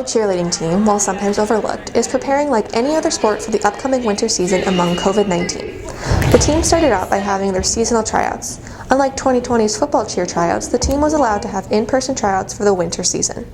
Valley cheerleading team, while sometimes overlooked, is preparing like any other sport for the upcoming winter season among COVID-19. The team started out by having their seasonal tryouts. Unlike 2020's football cheer tryouts, the team was allowed to have in-person tryouts for the winter season.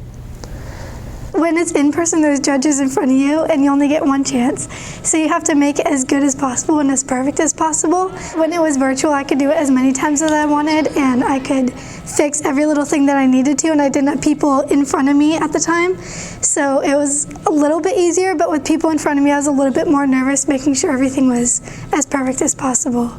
When it's in person, there's judges in front of you and you only get one chance. So you have to make it as good as possible and as perfect as possible. When it was virtual, I could do it as many times as I wanted and I could fix every little thing that I needed to, and I didn't have people in front of me at the time. So it was a little bit easier, but with people in front of me, I was a little bit more nervous, making sure everything was as perfect as possible.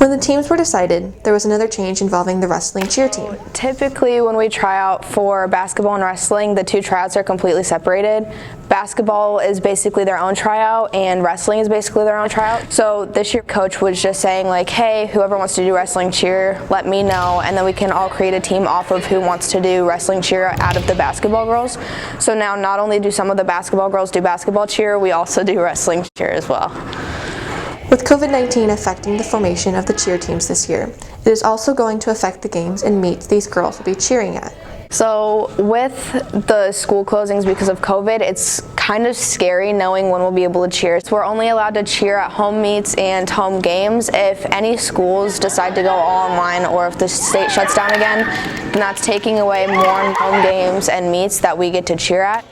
When the teams were decided, there was another change involving the wrestling cheer team. Typically when we try out for basketball and wrestling, the two tryouts are completely separated. Basketball is basically their own tryout and wrestling is basically their own tryout. So this year coach was just saying like, hey, whoever wants to do wrestling cheer, let me know, and then we can all create a team off of who wants to do wrestling cheer out of the basketball girls. So now not only do some of the basketball girls do basketball cheer, we also do wrestling cheer as well. With COVID-19 affecting the formation of the cheer teams this year, it is also going to affect the games and meets these girls will be cheering at. So with the school closings because of COVID, it's kind of scary knowing when we'll be able to cheer. So we're only allowed to cheer at home meets and home games. If any schools decide to go all online or if the state shuts down again, then that's taking away more home games and meets that we get to cheer at.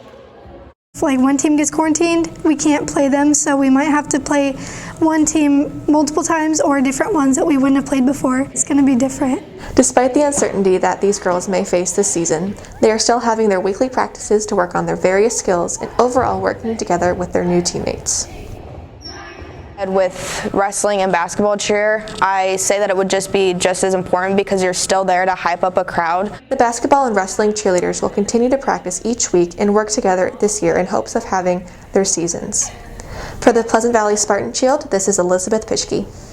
If like one team gets quarantined, we can't play them, so we might have to play one team multiple times or different ones that we wouldn't have played before. It's going to be different. Despite the uncertainty that these girls may face this season, they are still having their weekly practices to work on their various skills and overall working together with their new teammates. With wrestling and basketball cheer, I say that it would just be just as important because you're still there to hype up a crowd. The basketball and wrestling cheerleaders will continue to practice each week and work together this year in hopes of having their seasons. For the Pleasant Valley Spartan Shield, this is Elizabeth Pischke.